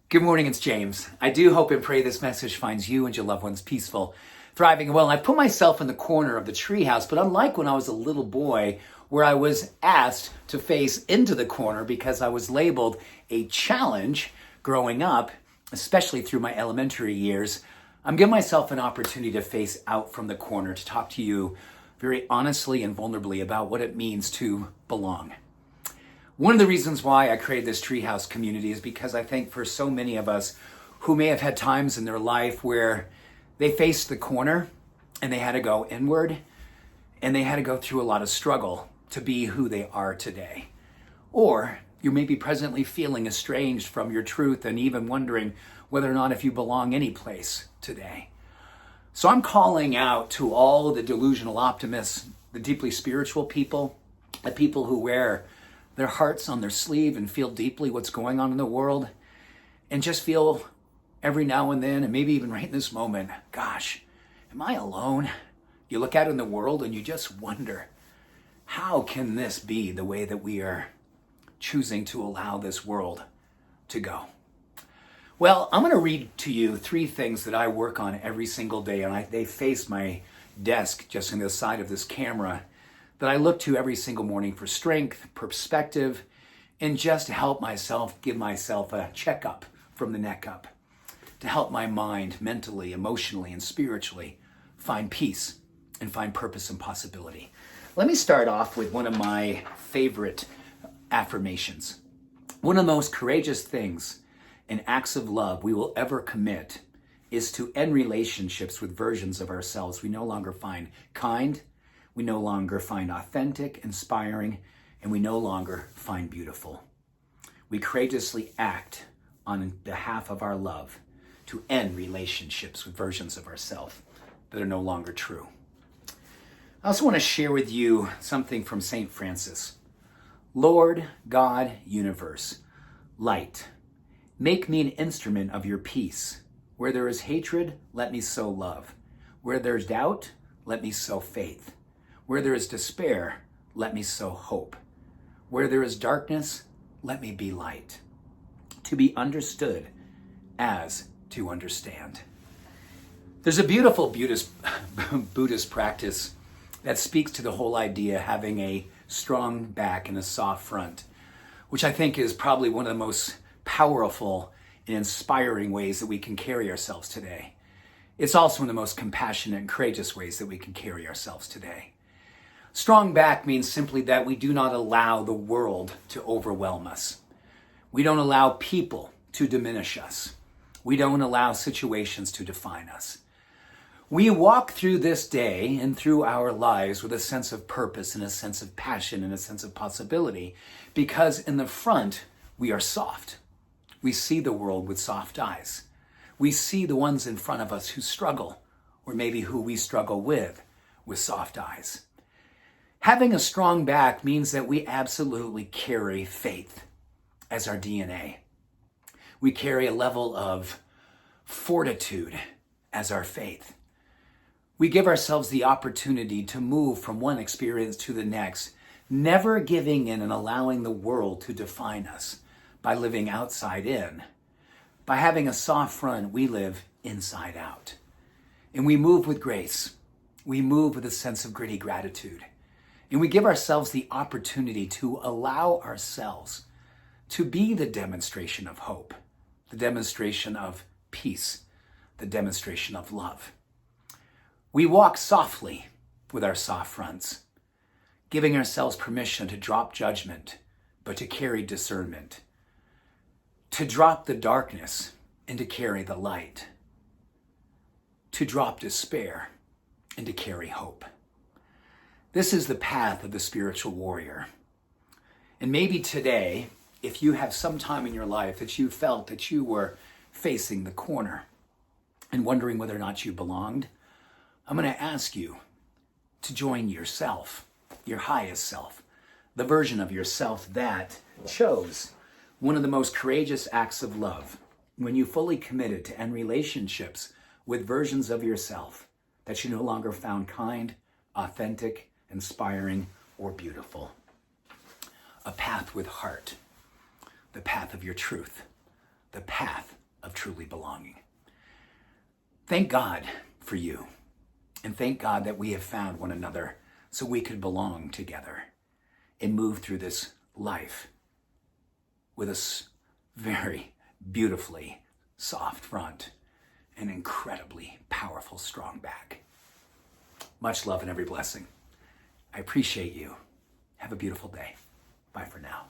Good morning, it's James. I do hope and pray this message finds you and your loved ones peaceful, thriving, and well. And I put myself in the corner of the treehouse, but unlike when I was a little boy, where I was asked to face into the corner because I was labeled a challenge growing up, especially through my elementary years, I'm giving myself an opportunity to face out from the corner, to talk to you very honestly and vulnerably about what it means to belong. One of the reasons why I created this treehouse community is because I think for so many of us who may have had times in their life where they faced the corner and they had to go inward and they had to go through a lot of struggle to be who they are today. Or you may be presently feeling estranged from your truth and even wondering whether or not if you belong any place today. So I'm calling out to all the delusional optimists, the deeply spiritual people, the people who wear their hearts on their sleeve and feel deeply what's going on in the world and just feel every now and then, and maybe even right in this moment, gosh, am I alone? You look out in the world and you just wonder, how can this be the way that we are choosing to allow this world to go? Well, I'm going to read to you 3 things that I work on every single day, and they face my desk just on the side of this camera, that I look to every single morning for strength, perspective, and just to help myself, give myself a checkup from the neck up, to help my mind mentally, emotionally, and spiritually find peace and find purpose and possibility. Let me start off with one of my favorite affirmations. One of the most courageous things and acts of love we will ever commit is to end relationships with versions of ourselves we no longer find kind, we no longer find authentic, inspiring, and we no longer find beautiful. We courageously act on behalf of our love to end relationships with versions of ourselves that are no longer true. I also want to share with you something from St. Francis. Lord, God, universe, light, make me an instrument of your peace. Where there is hatred, let me sow love. Where there's doubt, let me sow faith. Where there is despair, let me sow hope. Where there is darkness, let me be light. To be understood as to understand. There's a beautiful Buddhist practice that speaks to the whole idea of having a strong back and a soft front, which I think is probably one of the most powerful and inspiring ways that we can carry ourselves today. It's also one of the most compassionate and courageous ways that we can carry ourselves today. Strong back means simply that we do not allow the world to overwhelm us. We don't allow people to diminish us. We don't allow situations to define us. We walk through this day and through our lives with a sense of purpose and a sense of passion and a sense of possibility because in the front, we are soft. We see the world with soft eyes. We see the ones in front of us who struggle, or maybe who we struggle with soft eyes. Having a strong back means that we absolutely carry faith as our DNA. We carry a level of fortitude as our faith. We give ourselves the opportunity to move from one experience to the next, never giving in and allowing the world to define us by living outside in. By having a soft front, we live inside out. And we move with grace. We move with a sense of gritty gratitude. And we give ourselves the opportunity to allow ourselves to be the demonstration of hope, the demonstration of peace, the demonstration of love. We walk softly with our soft fronts, giving ourselves permission to drop judgment, but to carry discernment, to drop the darkness and to carry the light, to drop despair and to carry hope. This is the path of the spiritual warrior. And maybe today, if you have some time in your life that you felt that you were facing the corner and wondering whether or not you belonged, I'm going to ask you to join yourself, your highest self, the version of yourself that chose one of the most courageous acts of love when you fully committed to end relationships with versions of yourself that you no longer found kind, authentic, inspiring, or beautiful. A path with heart, the path of your truth, the path of truly belonging. Thank God for you. And thank God that we have found one another so we could belong together and move through this life with a very beautifully soft front and incredibly powerful, strong back. Much love and every blessing. I appreciate you. Have a beautiful day. Bye for now.